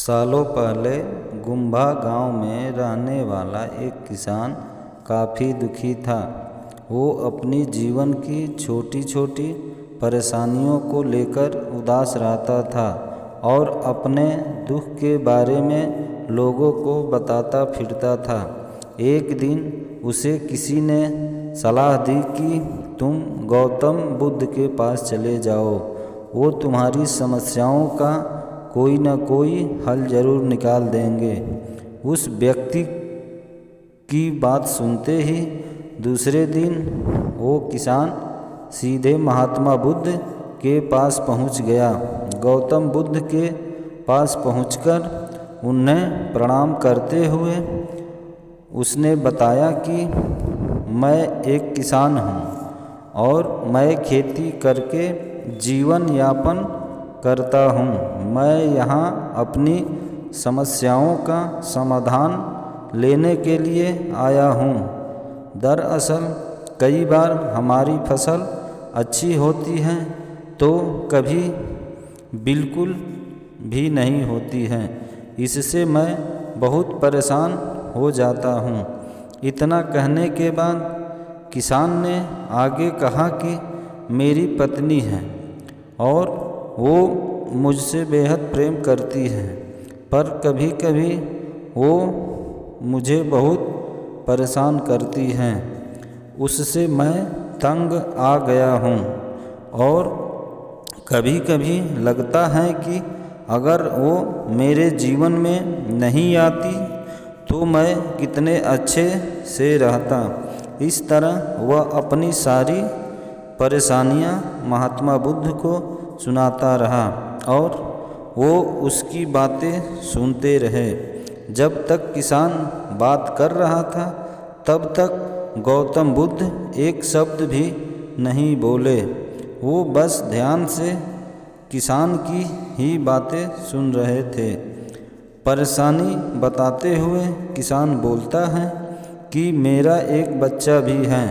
सालों पहले गुम्बा गांव में रहने वाला एक किसान काफ़ी दुखी था। वो अपनी जीवन की छोटी छोटी परेशानियों को लेकर उदास रहता था और अपने दुख के बारे में लोगों को बताता फिरता था। एक दिन उसे किसी ने सलाह दी कि तुम गौतम बुद्ध के पास चले जाओ, वो तुम्हारी समस्याओं का कोई न कोई हल जरूर निकाल देंगे। उस व्यक्ति की बात सुनते ही दूसरे दिन वो किसान सीधे महात्मा बुद्ध के पास पहुंच गया। गौतम बुद्ध के पास पहुंचकर उन्हें प्रणाम करते हुए उसने बताया कि मैं एक किसान हूं और मैं खेती करके जीवन यापन करता हूँ। मैं यहाँ अपनी समस्याओं का समाधान लेने के लिए आया हूँ। दरअसल कई बार हमारी फसल अच्छी होती है तो कभी बिल्कुल भी नहीं होती है। इससे मैं बहुत परेशान हो जाता हूँ। इतना कहने के बाद किसान ने आगे कहा कि मेरी पत्नी है और वो मुझसे बेहद प्रेम करती है, पर कभी कभी वो मुझे बहुत परेशान करती हैं। उससे मैं तंग आ गया हूँ और कभी कभी लगता है कि अगर वो मेरे जीवन में नहीं आती तो मैं कितने अच्छे से रहता। इस तरह वह अपनी सारी परेशानियाँ महात्मा बुद्ध को सुनाता रहा और वो उसकी बातें सुनते रहे। जब तक किसान बात कर रहा था तब तक गौतम बुद्ध एक शब्द भी नहीं बोले। वो बस ध्यान से किसान की ही बातें सुन रहे थे। परेशानी बताते हुए किसान बोलता है कि मेरा एक बच्चा भी है।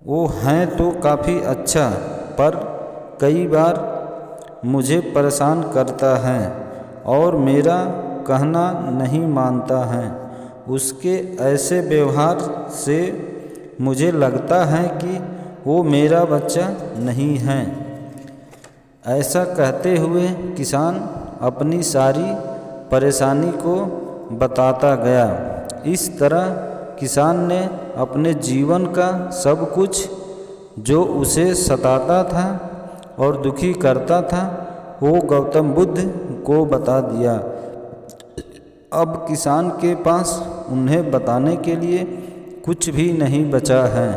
वो है तो काफ़ी अच्छा, पर कई बार मुझे परेशान करता है और मेरा कहना नहीं मानता है। उसके ऐसे व्यवहार से मुझे लगता है कि वो मेरा बच्चा नहीं है। ऐसा कहते हुए किसान अपनी सारी परेशानी को बताता गया। इस तरह किसान ने अपने जीवन का सब कुछ जो उसे सताता था और दुखी करता था वो गौतम बुद्ध को बता दिया। अब किसान के पास उन्हें बताने के लिए कुछ भी नहीं बचा है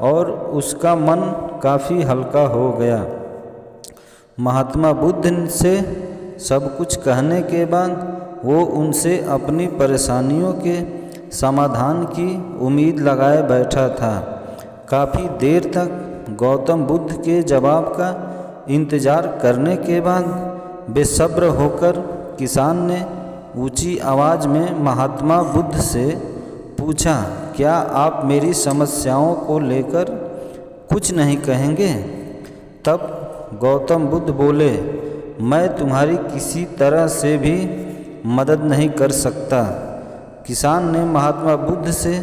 और उसका मन काफ़ी हल्का हो गया। महात्मा बुद्ध से सब कुछ कहने के बाद वो उनसे अपनी परेशानियों के समाधान की उम्मीद लगाए बैठा था। काफ़ी देर तक गौतम बुद्ध के जवाब का इंतज़ार करने के बाद बेसब्र होकर किसान ने ऊंची आवाज़ में महात्मा बुद्ध से पूछा, क्या आप मेरी समस्याओं को लेकर कुछ नहीं कहेंगे? तब गौतम बुद्ध बोले, मैं तुम्हारी किसी तरह से भी मदद नहीं कर सकता। किसान ने महात्मा बुद्ध से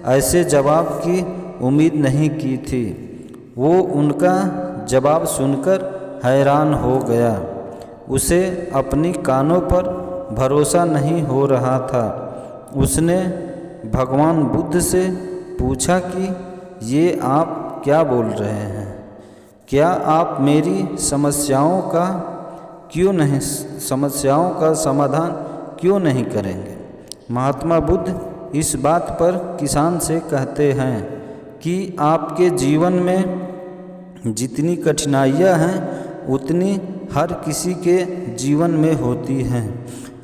ऐसे जवाब की उम्मीद नहीं की थी। वो उनका जवाब सुनकर हैरान हो गया। उसे अपनी कानों पर भरोसा नहीं हो रहा था। उसने भगवान बुद्ध से पूछा कि ये आप क्या बोल रहे हैं? क्या आप मेरी समस्याओं का समाधान क्यों नहीं करेंगे? महात्मा बुद्ध इस बात पर किसान से कहते हैं कि आपके जीवन में जितनी कठिनाइयाँ हैं उतनी हर किसी के जीवन में होती हैं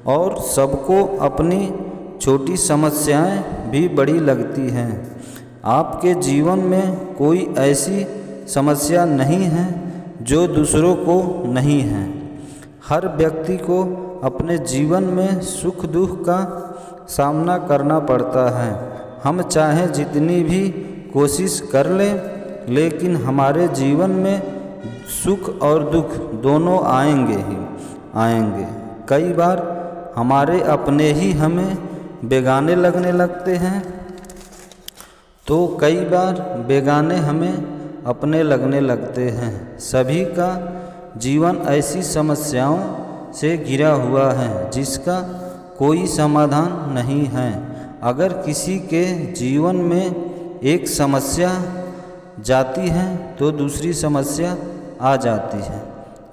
और सबको अपनी छोटी समस्याएं भी बड़ी लगती हैं। आपके जीवन में कोई ऐसी समस्या नहीं है जो दूसरों को नहीं है। हर व्यक्ति को अपने जीवन में सुख दुख का सामना करना पड़ता है। हम चाहे जितनी भी कोशिश कर लें लेकिन हमारे जीवन में सुख और दुख दोनों आएंगे ही आएंगे। कई बार हमारे अपने ही हमें बेगाने लगने लगते हैं, तो कई बार बेगाने हमें अपने लगने लगते हैं। सभी का जीवन ऐसी समस्याओं से घिरा हुआ है जिसका कोई समाधान नहीं है। अगर किसी के जीवन में एक समस्या जाती है तो दूसरी समस्या आ जाती है।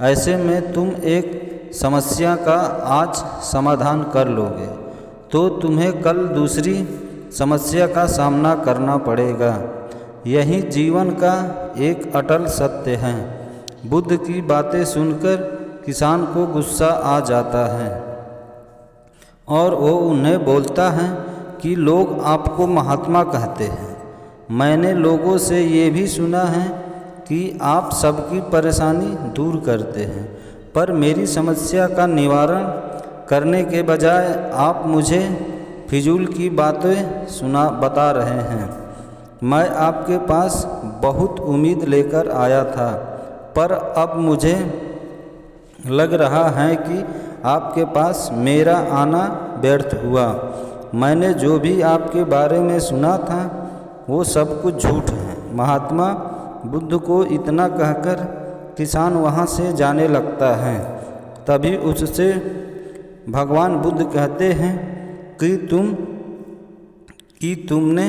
ऐसे में तुम एक समस्या का आज समाधान कर लोगे तो तुम्हें कल दूसरी समस्या का सामना करना पड़ेगा। यही जीवन का एक अटल सत्य है। बुद्ध की बातें सुनकर किसान को गुस्सा आ जाता है और वो उन्हें बोलता है कि लोग आपको महात्मा कहते हैं। मैंने लोगों से ये भी सुना है कि आप सबकी परेशानी दूर करते हैं, पर मेरी समस्या का निवारण करने के बजाय आप मुझे फिजूल की बातें बता रहे हैं। मैं आपके पास बहुत उम्मीद लेकर आया था, पर अब मुझे लग रहा है कि आपके पास मेरा आना व्यर्थ हुआ। मैंने जो भी आपके बारे में सुना था वो सब कुछ झूठ है। महात्मा बुद्ध को इतना कहकर किसान वहाँ से जाने लगता है। तभी उससे भगवान बुद्ध कहते हैं कि तुमने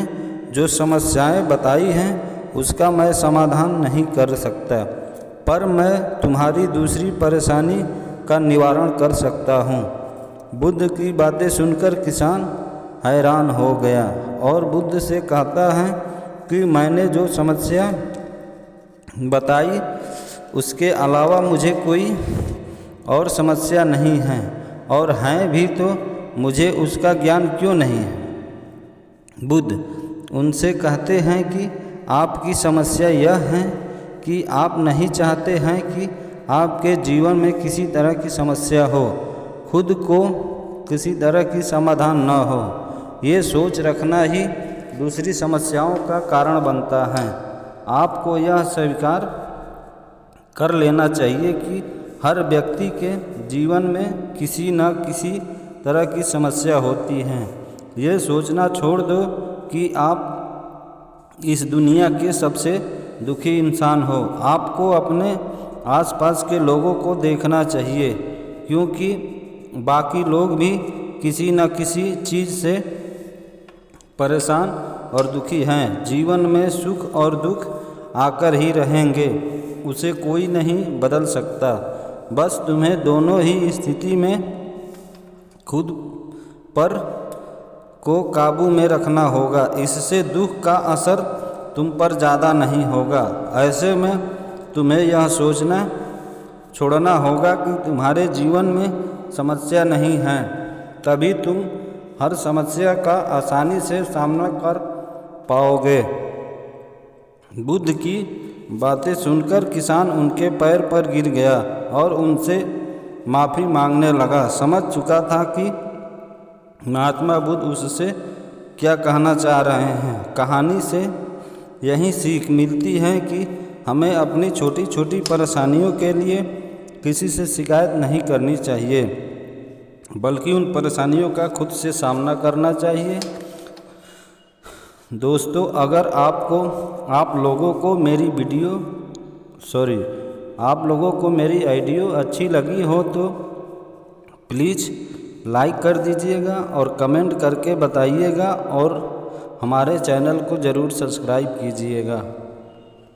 जो समस्याएं बताई हैं उसका मैं समाधान नहीं कर सकता, पर मैं तुम्हारी दूसरी परेशानी का निवारण कर सकता हूँ। बुद्ध की बातें सुनकर किसान हैरान हो गया और बुद्ध से कहता है कि मैंने जो समस्या बताई उसके अलावा मुझे कोई और समस्या नहीं है, और हैं भी तो मुझे उसका ज्ञान क्यों नहीं है। बुद्ध उनसे कहते हैं कि आपकी समस्या यह है कि आप नहीं चाहते हैं कि आपके जीवन में किसी तरह की समस्या हो, खुद को किसी तरह की समाधान न हो। ये सोच रखना ही दूसरी समस्याओं का कारण बनता है। आपको यह स्वीकार कर लेना चाहिए कि हर व्यक्ति के जीवन में किसी न किसी तरह की समस्या होती है। ये सोचना छोड़ दो कि आप इस दुनिया के सबसे दुखी इंसान हो। आपको अपने आसपास के लोगों को देखना चाहिए, क्योंकि बाकी लोग भी किसी न किसी चीज़ से परेशान और दुखी हैं। जीवन में सुख और दुख आकर ही रहेंगे, उसे कोई नहीं बदल सकता। बस तुम्हें दोनों ही स्थिति में खुद पर को काबू में रखना होगा। इससे दुख का असर तुम पर ज़्यादा नहीं होगा। ऐसे में तुम्हें यह सोचना छोड़ना होगा कि तुम्हारे जीवन में समस्या नहीं है, तभी तुम हर समस्या का आसानी से सामना कर पाओगे। बुद्ध की बातें सुनकर किसान उनके पैर पर गिर गया और उनसे माफ़ी मांगने लगा। समझ चुका था कि महात्मा बुद्ध उससे क्या कहना चाह रहे हैं। कहानी से यही सीख मिलती है कि हमें अपनी छोटी छोटी परेशानियों के लिए किसी से शिकायत नहीं करनी चाहिए, बल्कि उन परेशानियों का खुद से सामना करना चाहिए। दोस्तों, अगर आप लोगों को मेरी ऑडियो अच्छी लगी हो तो प्लीज़ लाइक कर दीजिएगा और कमेंट करके बताइएगा, और हमारे चैनल को ज़रूर सब्सक्राइब कीजिएगा।